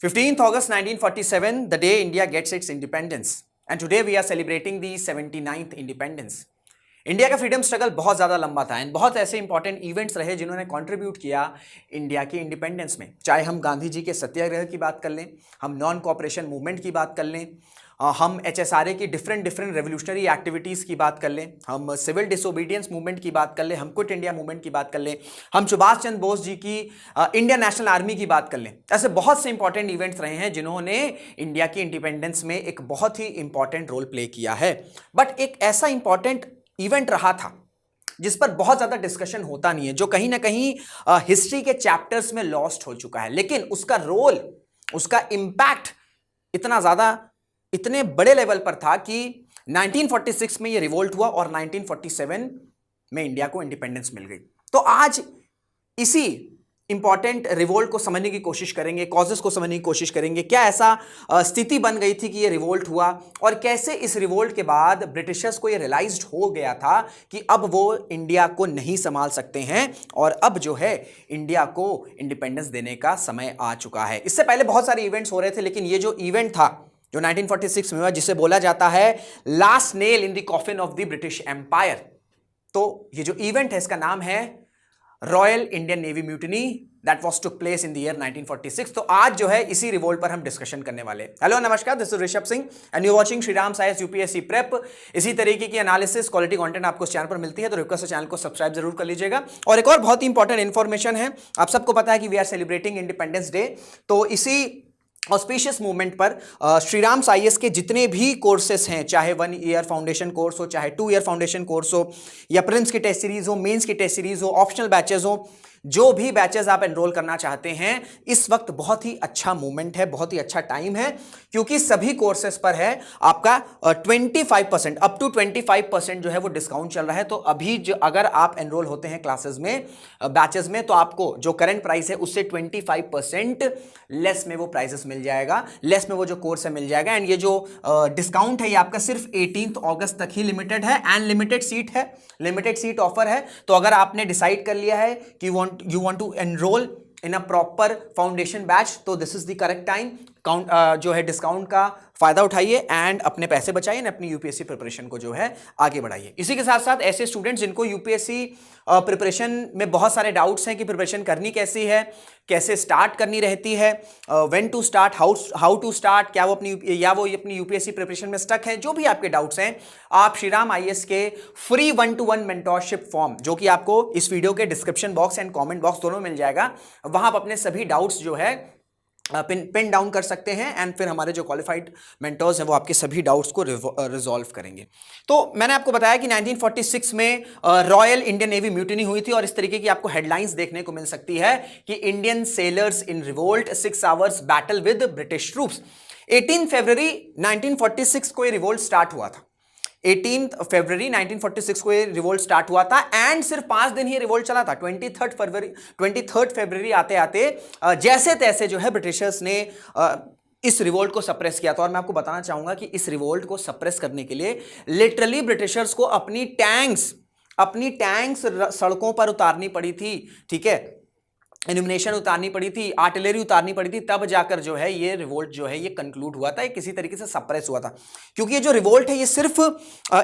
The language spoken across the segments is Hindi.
15th August 1947, the day India gets its independence. And today we are celebrating the 79th independence. India का फ्रीडम स्ट्रगल बहुत ज़्यादा लंबा था एंड बहुत ऐसे इंपॉर्टेंट इवेंट्स रहे जिन्होंने कंट्रीब्यूट किया इंडिया के इंडिपेंडेंस में। चाहे हम गांधी जी के सत्याग्रह की बात कर लें, हम नॉन कोऑपरेशन मूवमेंट की बात कर लें, हम एचएसआरए की डिफरेंट रेवोल्यूशनरी एक्टिविटीज़ की बात कर लें, हम सिविल डिसोबीडियंस मूवमेंट की बात कर लें, हम क्विट इंडिया मूवमेंट की बात कर लें, हम सुभाष चंद्र बोस जी की इंडियन नेशनल आर्मी की बात कर लें। ऐसे बहुत से इंपॉर्टेंट इवेंट्स रहे हैं जिन्होंने इंडिया की इंडिपेंडेंस में एक बहुत ही इंपॉर्टेंट रोल प्ले किया है। बट एक ऐसा इंपॉर्टेंट इवेंट रहा था जिस पर बहुत ज्यादा डिस्कशन होता नहीं है, जो कहीं ना कहीं हिस्ट्री के चैप्टर्स में लॉस्ट हो चुका है, लेकिन उसका रोल, उसका इंपैक्ट इतना ज्यादा, इतने बड़े लेवल पर था कि 1946 में ये रिवोल्ट हुआ और 1947 में इंडिया को इंडिपेंडेंस मिल गई। तो आज इसी इंपॉर्टेंट रिवोल्ट को समझने की कोशिश करेंगे, कॉजेस को समझने की कोशिश करेंगे, क्या ऐसा स्थिति बन गई थी कि ये रिवोल्ट हुआ और कैसे इस रिवोल्ट के बाद ब्रिटिशर्स को ये रियलाइज्ड हो गया था कि अब वो इंडिया को नहीं संभाल सकते हैं और अब जो है इंडिया को इंडिपेंडेंस देने का समय आ चुका है। इससे पहले बहुत सारे इवेंट्स हो रहे थे, लेकिन ये जो इवेंट था जो 1946 में हुआ, जिसे बोला जाता है last nail in the coffin of the British Empire, तो ये जो इवेंट है इसका नाम है Royal Indian Navy mutiny that was took place in the year 1946। तो आज जो है इसी रिवोल्ट पर हम डिस्कशन करने वाले हैं। हेलो नमस्कार, this is Rishabh Singh and you watching Shriram science UPSC prep. इसी तरीके की एनालिसिस, क्वालिटी कंटेंट आपको इस चैनल पर मिलती है, तो रिक्वेस्ट है चैनल को सब्सक्राइब जरूर कर लीजिएगा। और एक और बहुत ही इंपॉर्टेंट इंफॉर्मेशन है, आप सबको पता है कि we are celebrating Independence Day, तो इसी ऑस्पिशियस मूवमेंट पर श्रीराम साइंस के जितने भी कोर्सेस हैं, चाहे 1 ईयर फाउंडेशन कोर्स हो, चाहे 2 ईयर फाउंडेशन कोर्स हो, या प्रिलिम्स की टेस्ट सीरीज हो, मेंस की टेस्ट सीरीज हो, ऑप्शनल बैचेस हो, जो भी बैचेस आप एनरोल करना चाहते हैं, इस वक्त बहुत ही अच्छा मूवमेंट है, बहुत ही अच्छा टाइम है, क्योंकि सभी कोर्सेस पर है आपका 25% अप टू 25% जो है वो डिस्काउंट चल रहा है। तो अभी जो अगर आप एनरोल होते हैं क्लासेस में, बैचेस में, तो आपको जो करंट प्राइस है उससे 25% लेस में वो प्राइसेस मिल जाएगा, लेस में वो जो कोर्स है मिल जाएगा। एंड ये जो डिस्काउंट है ये आपका सिर्फ 18 अगस्त तक ही लिमिटेड है एंड लिमिटेड सीट है, लिमिटेड सीट ऑफर है। तो अगर आपने डिसाइड कर लिया है कि you want to enroll in a proper foundation batch, तो this is the correct time। जो है डिस्काउंट का फायदा उठाइए एंड अपने पैसे बचाइए, अपनी यूपीएससी प्रिपरेशन को जो है आगे बढ़ाइए। इसी के साथ साथ ऐसे स्टूडेंट्स जिनको यूपीएससी प्रिपरेशन में बहुत सारे डाउट्स हैं कि प्रिपरेशन करनी कैसी है, कैसे स्टार्ट करनी रहती है, when to start, how to start, क्या वो अपनी यूपीएससी प्रिपरेशन में स्टक है, जो भी आपके डाउट्स हैं, आप श्रीराम आईएएस के फ्री 1-to-1 मेंटोरशिप फॉर्म, जो कि आपको इस वीडियो के description box and comment box दोनों मिल जाएगा, वहां आप अपने सभी डाउट्स जो है पिन डाउन कर सकते हैं एंड फिर हमारे जो क्वालिफाइड मेंटर्स हैं वो आपके सभी डाउट्स को रिजॉल्व करेंगे। तो मैंने आपको बताया कि 1946 में रॉयल इंडियन नेवी म्यूटिनी हुई थी और इस तरीके की आपको हेडलाइंस देखने को मिल सकती है कि Indian sellers in revolt, 6 hours battle with British troops. 18 फरवरी 1946 को ये रिवोल्ट स्टार्ट हुआ था। 18 फरवरी 1946 को ये रिवोल्ट स्टार्ट हुआ था एंड सिर्फ 5 दिन ही रिवोल्ट चला था। 23 फरवरी आते आते जैसे तैसे जो है ब्रिटिशर्स ने इस रिवोल्ट को सप्रेस किया था। और मैं आपको बताना चाहूंगा कि इस रिवोल्ट को सप्रेस करने के लिए लिटरली ब्रिटिशर्स को अपनी टैंक्स सड़कों पर उतारनी पड़ी थी, ठीक है, एनिमिनेशन उतारनी पड़ी थी, आर्टिलरी उतारनी पड़ी थी, तब जाकर जो है ये रिवोल्ट जो है ये कंक्लूड हुआ था, ये किसी तरीके से सप्रेस हुआ था। क्योंकि ये जो रिवोल्ट है ये सिर्फ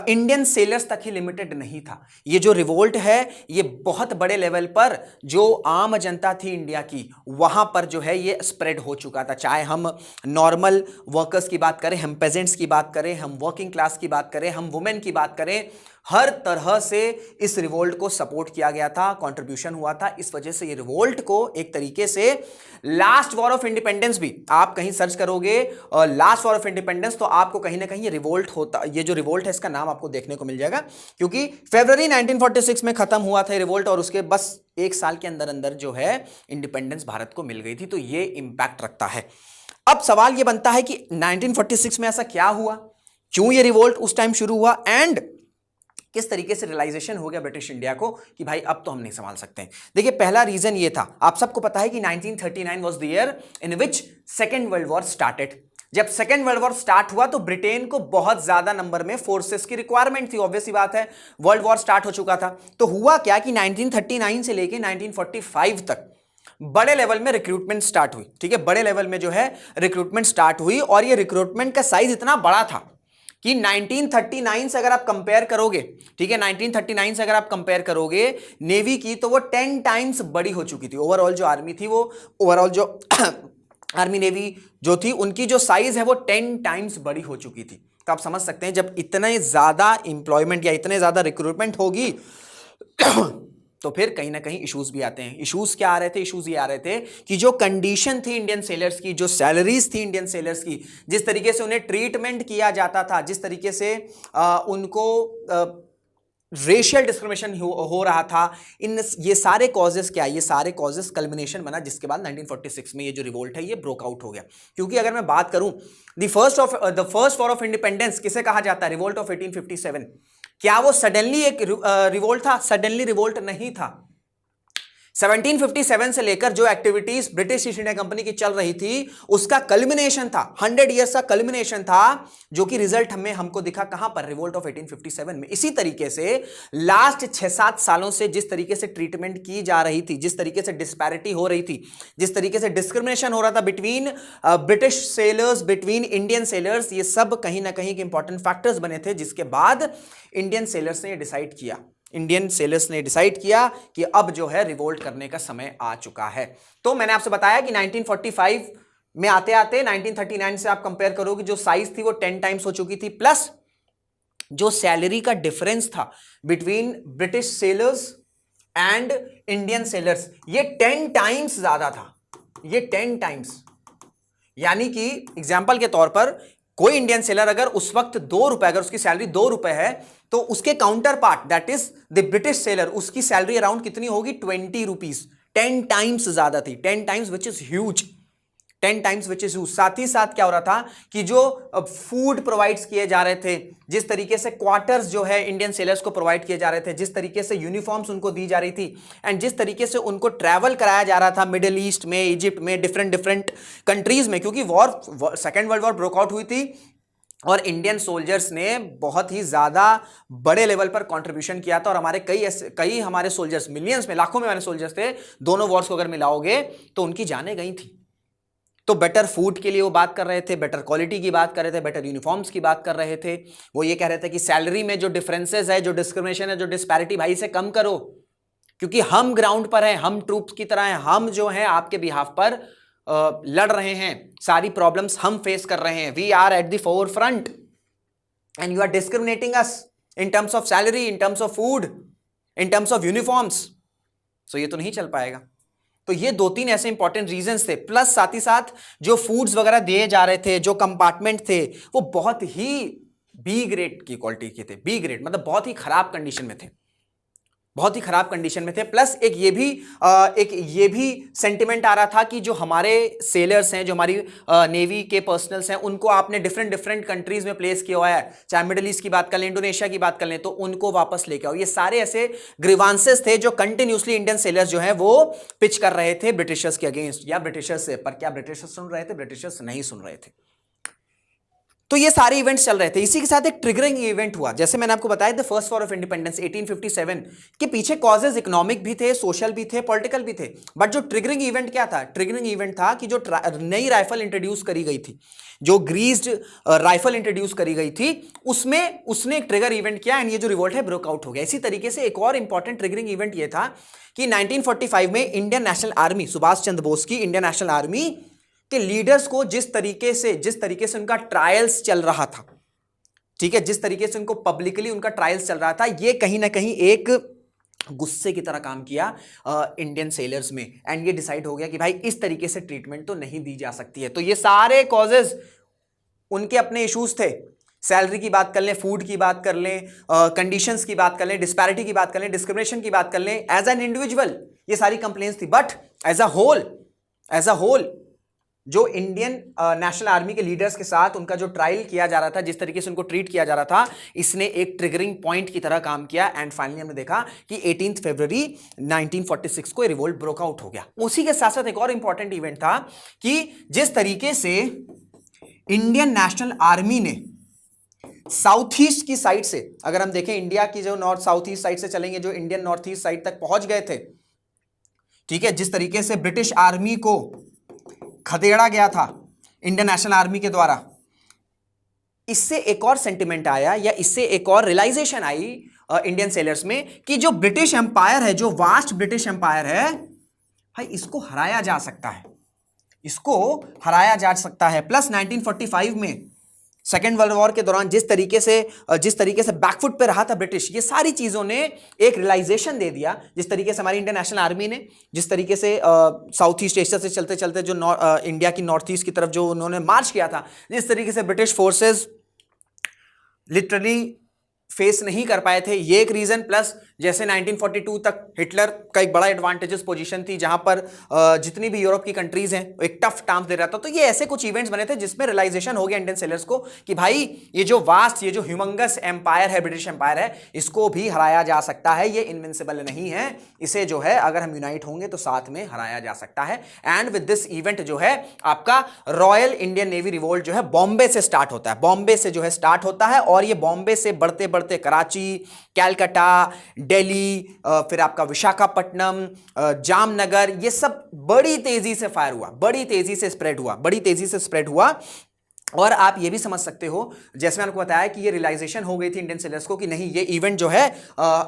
इंडियन सेलर्स तक ही लिमिटेड नहीं था। ये जो रिवोल्ट है ये बहुत बड़े लेवल पर जो आम जनता थी इंडिया की, वहां पर जो है ये स्प्रेड हो चुका था। चाहे हम नॉर्मल वर्कर्स की बात करें, हम पेजेंट्स की बात करें, हम वर्किंग क्लास की बात करें, हम वुमेन की बात करें, हर तरह से इस रिवोल्ट को सपोर्ट किया गया था, कंट्रीब्यूशन हुआ था। इस वजह से ये रिवोल्ट को एक तरीके से लास्ट वॉर ऑफ इंडिपेंडेंस भी आप कहीं सर्च करोगे, लास्ट वॉर ऑफ इंडिपेंडेंस, तो आपको कहीं ना कहीं ये रिवोल्ट होता, ये जो रिवोल्ट है इसका नाम आपको देखने को मिल जाएगा, क्योंकि फरवरी 1946 में खत्म हुआ था रिवोल्ट और उसके बस 1 साल के अंदर अंदर जो है इंडिपेंडेंस भारत को मिल गई थी। तो ये इंपैक्ट रखता है। अब सवाल ये बनता है कि 1946 में ऐसा क्या हुआ, क्यों ये रिवोल्ट उस टाइम शुरू हुआ एंड किस तरीके से रियलाइजेशन हो गया ब्रिटिश इंडिया को कि भाई अब तो हम नहीं संभाल सकते। देखिए, पहला रीजन ये था, आप सबको पता है कि 1939 was the year in which second world war started. जब सेकेंड वर्ल्ड वॉर स्टार्ट हुआ तो ब्रिटेन को बहुत ज्यादा नंबर में फोर्सेस की रिक्वायरमेंट थी, ऑब्वियस सी बात है, वर्ल्ड वॉर स्टार्ट हो चुका था। तो हुआ क्या कि 1939 से लेके 1945 तक बड़े लेवल में रिक्रूटमेंट स्टार्ट हुई। ठीक है, बड़े लेवल में जो है रिक्रूटमेंट स्टार्ट हुई और ये रिक्रूटमेंट का साइज इतना बड़ा था कि 1939 से अगर आप कंपेयर करोगे, ठीक है, 1939 से अगर आप कंपेयर करोगे नेवी की, तो वो 10 टाइम्स बड़ी हो चुकी थी। ओवरऑल जो आर्मी थी, वो ओवरऑल जो आर्मी नेवी जो थी, उनकी जो साइज है वो 10 टाइम्स बड़ी हो चुकी थी। तो आप समझ सकते हैं जब इतने ज्यादा इंप्लॉयमेंट या इतने ज्यादा रिक्रूटमेंट होगी तो फिर कहीं ना कहीं इश्यूज भी आते हैं। इश्यूज क्या आ रहे थे? इश्यूज ये आ रहे थे कि जो कंडीशन थी इंडियन सेलर्स की, जो सैलरीज थी इंडियन सेलर्स की, जिस तरीके से उन्हें ट्रीटमेंट किया जाता था, जिस तरीके से उनको रेशियल डिस्क्रिमिनेशन हो रहा था, इन ये सारे कॉजेस क्या है? ये सारे कॉजेस कल्मिनेशन बना जिसके बाद 1946 में ये जो रिवोल्ट है ये ब्रोक आउट हो गया। क्योंकि अगर मैं बात करूं the first war of independence किसे कहा जाता है? Revolt of 1857। क्या वो सडनली एक रिवोल्ट था? सडनली रिवोल्ट नहीं था। 1757 से लेकर जो activities British east India company की चल रही थी उसका कल्मिनेशन था, 100 ईयर्स का कल्मिनेशन था, जो कि रिजल्ट हमें हमको दिखा कहां पर? रिवोल्ट ऑफ 1857 में। इसी तरीके से लास्ट 6-7 सालों से जिस तरीके से ट्रीटमेंट की जा रही थी, जिस तरीके से डिस्पैरिटी हो रही थी, जिस तरीके से डिस्क्रिमिनेशन हो रहा था between British sellers, between Indian sellers, ये सब कहीं ना कहीं इंपॉर्टेंट फैक्टर्स बने थे, जिसके बाद इंडियन सेलर्स ने डिसाइड किया, इंडियन सेलर्स ने डिसाइड किया कि अब जो है रिवोल्ट करने का समय आ चुका है। तो मैंने आपसे बताया कि 1945 में आते आते 1939 से आप कंपेयर करोगे, जो साइज थी वो 10 टाइम्स हो चुकी थी, प्लस जो सैलरी का डिफरेंस था between British sellers and Indian sellers, ये 10 टाइम्स ज्यादा था। ये 10 टाइम्स, यानी कि एग्जाम्पल के तौर पर कोई इंडियन सेलर अगर उस वक्त ₹2, अगर उसकी सैलरी ₹2 है, तो उसके counter part that is the British seller, उसकी सैलरी अराउंड कितनी होगी? ₹20। 10 टाइम्स ज्यादा थी, 10 times which is huge, 10 times which is huge. साथ ही साथ क्या हो रहा था कि जो फूड प्रोवाइड्स किए जा रहे थे, जिस तरीके से क्वार्टर्स जो है इंडियन सेलर्स को प्रोवाइड किए जा रहे थे, जिस तरीके से यूनिफॉर्म्स उनको दी जा रही थी, एंड जिस तरीके से उनको ट्रैवल कराया जा रहा था मिडिल ईस्ट में, इजिप्ट में, डिफरेंट कंट्रीज में, क्योंकि second world war broke out हुई थी और इंडियन सोल्जर्स ने बहुत ही ज्यादा बड़े लेवल पर कंट्रीब्यूशन किया था। और हमारे कई हमारे सोल्जर्स, मिलियंस में, लाखों में हमारे सोल्जर्स थे, दोनों वॉर्स को अगर मिलाओगे तो उनकी जानें गई थी। तो बेटर फूड के लिए वो बात कर रहे थे, बेटर क्वालिटी की बात कर रहे थे, बेटर यूनिफॉर्म्स की बात कर रहे थे। वो ये कह रहे थे कि सैलरी में जो डिफरेंसेस है, जो डिस्क्रिमिनेशन है, जो डिस्पैरिटी, भाई से कम करो, क्योंकि हम ग्राउंड पर हैं, हम ट्रूप्स की तरह हैं, हम जो हैं आपके बिहाफ पर लड़ रहे हैं, सारी प्रॉब्लम्स हम फेस कर रहे हैं। We are at the forefront and you are discriminating us in terms of salary, in terms of food, in terms of uniforms. So ये तो नहीं चल पाएगा। तो ये 2-3 ऐसे इंपॉर्टेंट रीजंस थे, प्लस साथ ही साथ जो फूड्स वगैरह दिए जा रहे थे, जो कंपार्टमेंट थे, वो बहुत ही बी ग्रेड की क्वालिटी के थे। बी ग्रेड मतलब बहुत ही खराब कंडीशन में थे, बहुत ही खराब कंडीशन में थे। प्लस एक ये भी सेंटिमेंट आ रहा था कि जो हमारे सेलर्स हैं, जो हमारी नेवी के पर्सनल्स हैं, उनको आपने डिफरेंट कंट्रीज में प्लेस किया हुआ है, चाहे मिडिल ईस्ट की बात कर लें, इंडोनेशिया की बात कर लें, तो उनको वापस लेके आओ। ये सारे ऐसे ग्रीवांसेस थे जो कंटिन्यूसली इंडियन सेलर्स जो है वो पिच कर रहे थे ब्रिटिशर्स के अगेंस्ट या ब्रिटिशर्स से। पर क्या ब्रिटिशर्स सुन रहे थे? ब्रिटिशर्स नहीं सुन रहे थे। तो ये सारे इवेंट्स चल रहे थे। इसी के साथ एक ट्रिगरिंग इवेंट हुआ, जैसे मैंने आपको बताया the first war of independence 1857 के पीछे कॉजेज इकोनॉमिक भी थे, सोशल भी थे, पॉलिटिकल भी थे। बट जो ट्रिगरिंग इवेंट क्या था? ट्रिगरिंग इवेंट था कि जो नई राइफल इंट्रोड्यूस करी गई थी, जो ग्रीस्ड राइफल इंट्रोड्यूस करी गई थी, उसमें उसने एक ट्रिगर इवेंट किया एंड ये जो रिवोल्ट है ब्रेक आउट हो गया। इसी तरीके से एक और इंपॉर्टेंट ट्रिगरिंग इवेंट ये था कि 1945 में Indian national army, Subhash Chandra Bose की इंडियन नेशनल आर्मी के लीडर्स को जिस तरीके से उनका ट्रायल्स चल रहा था, ठीक है, जिस तरीके से उनको पब्लिकली उनका ट्रायल्स चल रहा था, ये कहीं ना कहीं एक गुस्से की तरह काम किया इंडियन सेलर्स में। एंड ये डिसाइड हो गया कि भाई इस तरीके से ट्रीटमेंट तो नहीं दी जा सकती है। तो ये सारे कॉजेज, उनके अपने इश्यूज थे। सैलरी की बात कर लें, फूड की बात कर लें, कंडीशंस की बात कर लें, डिस्पैरिटी की बात कर लें, डिस्क्रिमिनेशन की बात कर लें, एज एन इंडिविजुअल ये सारी कंप्लेंट्स थी। बट एज अ होल जो इंडियन नेशनल आर्मी के लीडर्स के साथ उनका जो ट्रायल किया जा रहा था, जिस तरीके से उनको ट्रीट किया जा रहा था, इसने एक ट्रिगरिंग पॉइंट की तरह काम किया। एंड फाइनली हमने देखा कि 18 फरवरी 1946 को रिवोल्ट ब्रोक आउट हो गया। उसी के साथ साथ एक और इंपॉर्टेंट इवेंट था कि जिस तरीके से इंडियन नेशनल आर्मी ने साउथ ईस्ट की साइड से, अगर हम देखें इंडिया की जो नॉर्थ साउथ ईस्ट साइड से चलेंगे, जो इंडियन नॉर्थ ईस्ट साइड तक पहुंच गए थे, ठीक है, जिस तरीके से ब्रिटिश आर्मी को खदेड़ा गया था इंडियन नेशनल आर्मी के द्वारा, इससे एक और सेंटिमेंट आया या इससे एक और रियलाइजेशन आई इंडियन सेलर्स में कि जो ब्रिटिश एम्पायर है, जो वास्ट ब्रिटिश एम्पायर है भाई, इसको हराया जा सकता है, इसको हराया जा सकता है। प्लस 1945 में सेकेंड वर्ल्ड वॉर के दौरान जिस तरीके से बैकफुट पे रहा था ब्रिटिश, ये सारी चीजों ने एक रियलाइजेशन दे दिया। जिस तरीके से हमारी इंडियन नेशनल आर्मी ने, जिस तरीके से साउथ ईस्ट एशिया से चलते चलते जो इंडिया की नॉर्थ ईस्ट की तरफ जो उन्होंने मार्च किया था, जिस तरीके से ब्रिटिश फोर्सेस लिटरली फेस नहीं कर पाए थे, ये एक रीजन। प्लस जैसे 1942 तक हिटलर का एक बड़ा एडवांटेजेस पोजीशन थी, जहां पर जितनी भी यूरोप की कंट्रीज हैं एक टफ टास्क दे रहा था। तो ये ऐसे कुछ इवेंट्स बने थे जिसमें रियलाइजेशन हो गया इंडियन सेलर्स को कि भाई ये जो वास्ट, ये जो ह्यूमंगस एम्पायर है, ब्रिटिश एम्पायर है, इसको भी हराया जा सकता है, ये इनविंसिबल नहीं है, इसे जो है अगर हम यूनाइट होंगे तो साथ में हराया जा सकता है। एंड विद दिस इवेंट जो है आपका रॉयल इंडियन नेवी रिवोल्ट जो है बॉम्बे से स्टार्ट होता है, बॉम्बे से जो है स्टार्ट होता है, और ये बॉम्बे से बढ़ते बढ़ते कराची, कैलकाटा, दिल्ली, फिर आपका विशाखापट्टनम, जामनगर, ये सब बड़ी तेजी से फायर हुआ, बड़ी तेजी से स्प्रेड हुआ, बड़ी तेजी से स्प्रेड हुआ। और आप ये भी समझ सकते हो, जैसे मैंने आपको बताया कि ये रियलाइजेशन हो गई थी इंडियन सेलर्स को कि नहीं, ये इवेंट जो है,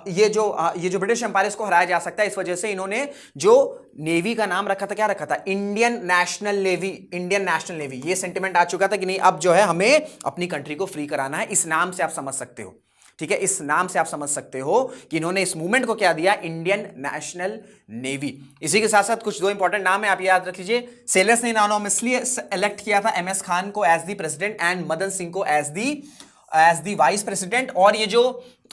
ये जो ब्रिटिश एम्पायर को हराया जा सकता है। इस वजह से इन्होंने जो नेवी का नाम रखा था, क्या रखा था? Indian national navy, Indian national navy. ये सेंटिमेंट आ चुका था कि नहीं, अब जो है हमें अपनी कंट्री को फ्री कराना है। इस नाम से आप समझ सकते हो, ठीक है, इस नाम से आप समझ सकते हो कि इन्होंने इस मूवमेंट को क्या दिया, इंडियन नेशनल नेवी। इसी के साथ साथ कुछ दो इंपॉर्टेंट नाम है, आप याद रख लीजिए। सेलर्स ने नाम इसलिए इलेक्ट किया था एमएस खान को as the president and Madan Singh को एज दी वाइस प्रेसिडेंट। और ये जो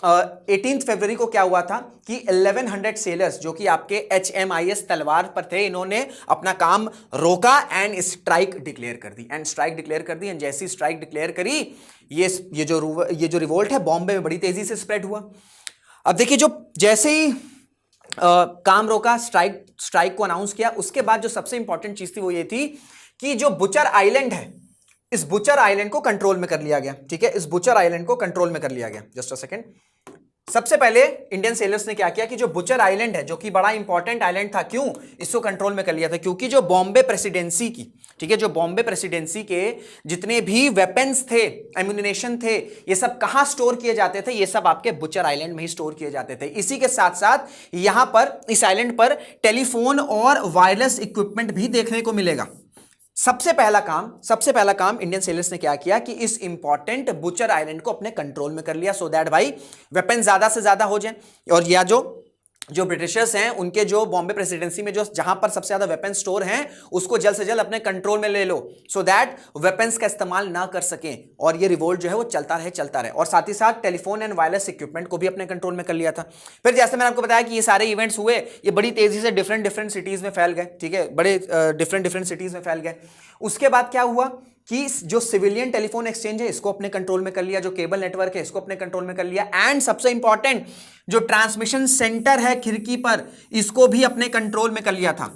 18 फरवरी को क्या हुआ था कि 1100 सेलर्स जो कि आपके HMIS तलवार पर थे, इन्होंने अपना काम रोका एंड स्ट्राइक डिक्लेयर कर दी, एंड जैसी स्ट्राइक डिक्लेयर करी, ये जो रिवोल्ट है बॉम्बे में बड़ी तेजी से स्प्रेड हुआ। अब देखिए, जो जैसे ही काम रोका, स्ट्राइक को अनाउंस किया, उसके बाद जो सबसे इंपॉर्टेंट चीज थी वो ये थी कि जो बुचर आइलैंड है, इस बुचर आइलैंड को कंट्रोल में कर लिया गया। ठीक है, इस बुचर आइलैंड को कंट्रोल में कर लिया गया। Just a second. सबसे पहले इंडियन सेलर्स ने क्या किया कि जो बुचर आइलैंड है, जो कि बड़ा इंपॉर्टेंट आइलैंड था, क्यों इसको कंट्रोल में कर लिया था? क्योंकि जो बॉम्बे प्रेसिडेंसी की, ठीक है, जो बॉम्बे प्रेसिडेंसी के जितने भी वेपन्स थे, एम्यूनिशन थे, ये सब कहां स्टोर किए जाते थे? ये सब आपके बुचर आइलैंड में ही स्टोर किए जाते थे। इसी के साथ साथ यहां पर इस आइलैंड पर टेलीफोन और वायरलेस इक्विपमेंट भी देखने को मिलेगा। सबसे पहला काम इंडियन सेलर्स ने क्या किया कि इस इंपॉर्टेंट बुचर आइलैंड को अपने कंट्रोल में कर लिया, सो दैट भाई वेपन ज्यादा से ज्यादा हो जाए। और या जो ब्रिटिशर्स हैं, उनके जो बॉम्बे प्रेसिडेंसी में जो जहां पर सबसे ज्यादा वेपन स्टोर हैं, उसको जल्द से जल्द अपने कंट्रोल में ले लो, सो दैट वेपन्स का इस्तेमाल ना कर सकें और ये रिवोल्ट जो है वो चलता रहे। और साथ ही साथ टेलीफोन एंड वायरलेस इक्विपमेंट को भी अपने कंट्रोल में कर लिया था। फिर जैसे मैंने आपको बताया कि ये सारे इवेंट्स हुए, ये बड़ी तेजी से डिफरेंट सिटीज में फैल गए। ठीक है, बड़े डिफरेंट सिटीज में फैल गए। उसके बाद क्या हुआ कि जो सिविलियन टेलीफोन एक्सचेंज है, इसको अपने कंट्रोल में कर लिया, जो केबल नेटवर्क है, इसको अपने कंट्रोल में कर लिया, एंड सबसे इंपॉर्टेंट जो ट्रांसमिशन सेंटर है खिड़की पर, इसको भी अपने कंट्रोल में कर लिया था।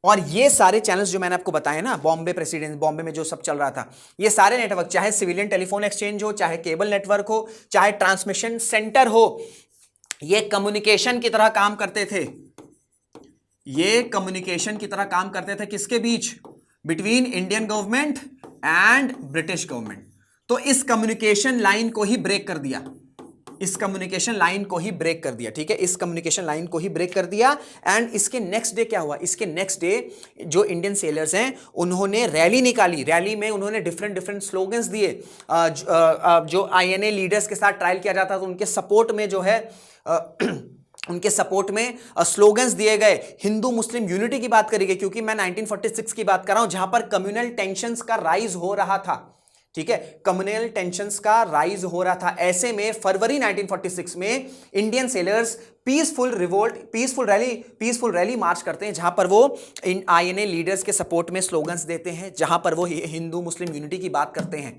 और ये सारे चैनल्स जो मैंने आपको बताए ना, बॉम्बे में जो सब चल रहा था, ये सारे नेटवर्क, चाहे सिविलियन टेलीफोन एक्सचेंज हो, चाहे केबल नेटवर्क हो, चाहे ट्रांसमिशन सेंटर हो, ये कम्युनिकेशन की तरह काम करते थे। ये कम्युनिकेशन की तरह काम करते थे किसके बीच? Between Indian government and British government. तो इस कम्युनिकेशन लाइन को ही ब्रेक कर दिया, ठीक है, इस कम्युनिकेशन लाइन को ही ब्रेक कर दिया। एंड इसके नेक्स्ट डे क्या हुआ? इसके नेक्स्ट डे जो इंडियन सेलर्स हैं, उन्होंने रैली निकाली। रैली में उन्होंने डिफरेंट स्लोगन्स दिए। जो INA लीडर्स के साथ ट्रायल किया जाता था, उनके सपोर्ट में जो है उनके सपोर्ट में स्लोगन्स दिए गए। हिंदू मुस्लिम यूनिटी की बात करी गई, क्योंकि मैं 1946 की बात कर रहा हूं, जहां पर कम्युनल टेंशंस का राइज हो रहा था। ठीक है, कम्युनल टेंशंस का राइज हो रहा था। ऐसे में फरवरी 1946 में इंडियन सेलर्स पीसफुल रैली मार्च करते हैं, जहां पर वो INA लीडर्स के सपोर्ट में स्लोगन्स देते हैं, जहां पर वो हिंदू मुस्लिम यूनिटी की बात करते हैं।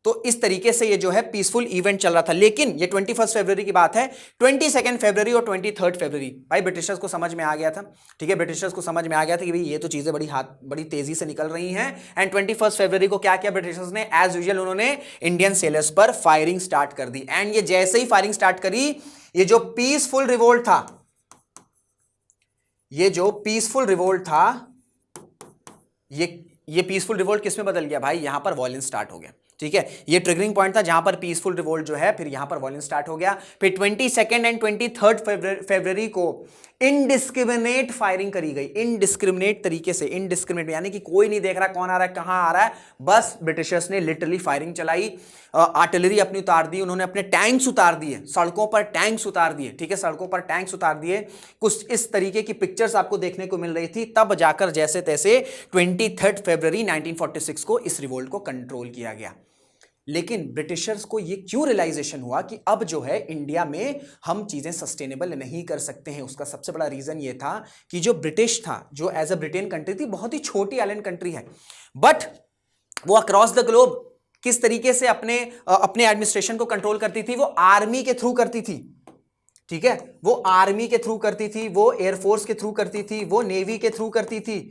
तो इस तरीके से ये जो है पीसफुल इवेंट चल रहा था। लेकिन ये 21 फरवरी की बात है। 22 फरवरी और 23 फरवरी भाई ब्रिटिशर्स को समझ में आ गया था। ठीक है, ब्रिटिशर्स को समझ में आ गया था कि भाई ये तो चीजें बड़ी तेजी से निकल रही हैं। एंड 21 फरवरी को क्या किया ब्रिटिशर्स ने? एज यूजुअल उन्होंने इंडियन सेलर्स पर फायरिंग स्टार्ट कर दी। एंड ये जैसे ही फायरिंग स्टार्ट करी, ये जो पीसफुल रिवोल्ट था, ये जो पीसफुल रिवोल्ट था, ये पीसफुल रिवोल्ट किस में बदल गया भाई, यहां पर वॉयलेंस स्टार्ट हो गया। ठीक है, ये ट्रिगरिंग पॉइंट था जहां पर पीसफुल रिवोल्ट जो है फिर यहां पर वॉयलेंस स्टार्ट हो गया। फिर 22 एंड 23 फरवरी को इनडिस्क्रिमिनेट फायरिंग करी गई, इनडिस्क्रिमिनेट तरीके से, इनडिस्क्रिमिनेट यानी कि कोई नहीं देख रहा कौन आ रहा है कहां आ रहा है, बस ब्रिटिशर्स ने लिटरली फायरिंग चलाई। आर्टिलरी अपनी उतार दी, उन्होंने अपने टैंक्स उतार दिए, सड़कों पर टैंक्स उतार दिए। ठीक है, सड़कों पर टैंक्स उतार दिए। कुछ इस तरीके की पिक्चर्स आपको देखने को मिल रही थी। तब जाकर जैसे तैसे 23 फरवरी 1946 को इस रिवोल्ट को कंट्रोल किया गया। लेकिन ब्रिटिशर्स को ये क्यों रियलाइजेशन हुआ कि अब जो है इंडिया में हम चीजें सस्टेनेबल नहीं कर सकते हैं, उसका सबसे बड़ा रीजन ये था कि जो ब्रिटिश था, जो एज अ ब्रिटेन कंट्री थी, बहुत ही छोटी आइलैंड कंट्री है, बट वो अक्रॉस द ग्लोब किस तरीके से अपने एडमिनिस्ट्रेशन को कंट्रोल करती थी, वो आर्मी के थ्रू करती थी। ठीक है, वो आर्मी के थ्रू करती थी, वो एयरफोर्स के थ्रू करती थी, वो नेवी के थ्रू करती थी।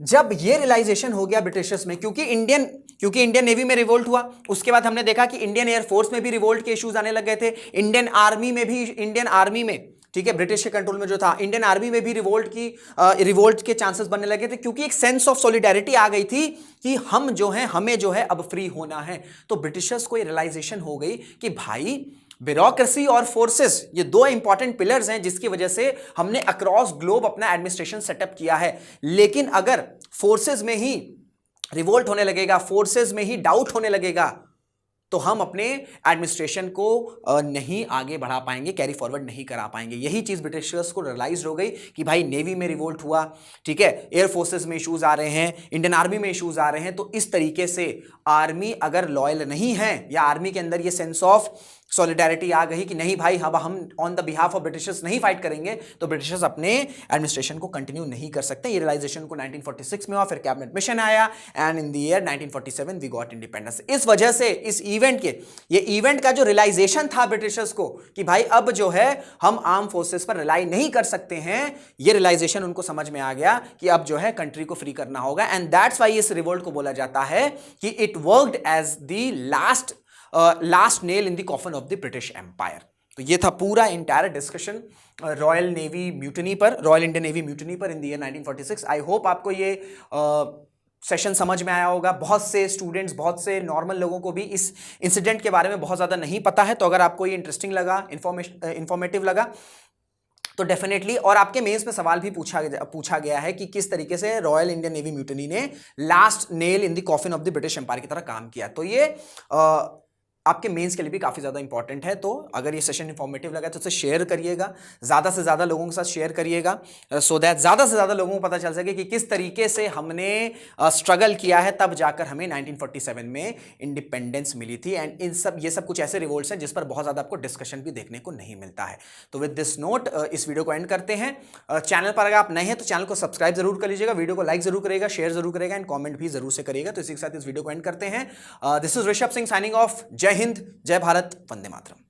जब ये रियलाइजेशन हो गया ब्रिटिशर्स में, क्योंकि इंडियन नेवी में रिवोल्ट हुआ, उसके बाद हमने देखा कि इंडियन एयरफोर्स में भी रिवोल्ट के इश्यूज आने लग गए थे, इंडियन आर्मी में ठीक है, ब्रिटिश के कंट्रोल में जो था, इंडियन आर्मी में भी रिवोल्ट के चांसेस बनने लगे थे, क्योंकि एक सेंस ऑफ सॉलिडेरिटी आ गई थी कि हमें जो है अब फ्री होना है। तो ब्रिटिशर्स को ये रियलाइजेशन हो गई कि भाई ब्यूरोक्रेसी और फोर्सेस, ये दो इंपॉर्टेंट पिलर्स हैं जिसकी वजह से हमने अक्रॉस ग्लोब अपना एडमिनिस्ट्रेशन सेटअप किया है। लेकिन अगर फोर्सेस में ही रिवोल्ट होने लगेगा, फोर्सेस में ही डाउट होने लगेगा, तो हम अपने एडमिनिस्ट्रेशन को नहीं आगे बढ़ा पाएंगे, कैरी फॉरवर्ड नहीं करा पाएंगे। यही चीज ब्रिटिशर्स को रियलाइज हो गई कि भाई नेवी में रिवोल्ट हुआ, ठीक है, एयर फोर्सेस में इश्यूज आ रहे हैं, इंडियन आर्मी में इश्यूज आ रहे हैं, तो इस तरीके से आर्मी अगर लॉयल नहीं है या आर्मी के अंदर ये सेंस ऑफ सॉलिडेरिटी आ गई कि नहीं भाई अब हम on the behalf of Britishers नहीं फाइट करेंगे, तो ब्रिटिशर्स अपने एडमिनिस्ट्रेशन को कंटिन्यू नहीं कर सकते। ये रियलाइजेशन को 1946 में हुआ, फिर कैबिनेट मिशन आया and in the year 1947 we got independence. इस वजह से इस इवेंट का जो रियलाइजेशन था ब्रिटिशर्स को कि भाई अब जो है हम आर्म फोर्सेस पर रिलाई नहीं कर सकते हैं, ये रियलाइजेशन उनको समझ में आ गया कि अब जो है कंट्री को फ्री करना होगा। एंड दैट्स वाई इस रिवोल्ट को बोला जाता है कि it worked as the last nail in the coffin of the British Empire. तो ये था पूरा entire discussion Royal Indian Navy mutiny पर in the year 1946। I hope आपको ये सेशन समझ में आया होगा। बहुत से स्टूडेंट्स, बहुत से नॉर्मल लोगों को भी इस इंसिडेंट के बारे में बहुत ज़्यादा नहीं पता है। तो अगर आपको ये इंटरेस्टिंग लगा, इंफॉर्मेटिव लगा, तो डेफिनेटली, और आपके मेंस में सवाल भी पूछा गया है कि किस तरीके से रॉयल इंडियन नेवी म्यूटिनी ने last nail in the coffin of the British Empire की तरह काम किया। तो ये आपके मेंस के लिए भी काफ़ी ज़्यादा इंपॉर्टेंट है। तो अगर ये सेशन इंफॉर्मेटिव लगा तो उसे शेयर करिएगा, ज़्यादा से ज़्यादा लोगों के साथ शेयर करिएगा, सो दैट ज़्यादा से ज़्यादा लोगों को पता चल सके कि किस तरीके से हमने स्ट्रगल किया है, तब जाकर हमें 1947 में इंडिपेंडेंस मिली थी। एंड ये सब कुछ ऐसे रिवोल्ट्स हैं जिस पर बहुत ज़्यादा आपको डिस्कशन भी देखने को नहीं मिलता है। तो विद दिस नोट इस वीडियो को एंड करते हैं। चैनल पर अगर आप नए हैं तो चैनल को सब्सक्राइब जरूर कर लीजिएगा, वीडियो को लाइक जरूर करेगा, शेयर जरूर करेगा एंड कॉमेंट भी जरूर से करिएगा। तो इसी के साथ इस वीडियो को एंड करते हैं। This is Rishabh Singh signing off. जय हिंद, जय भारत, वंदे मातरम।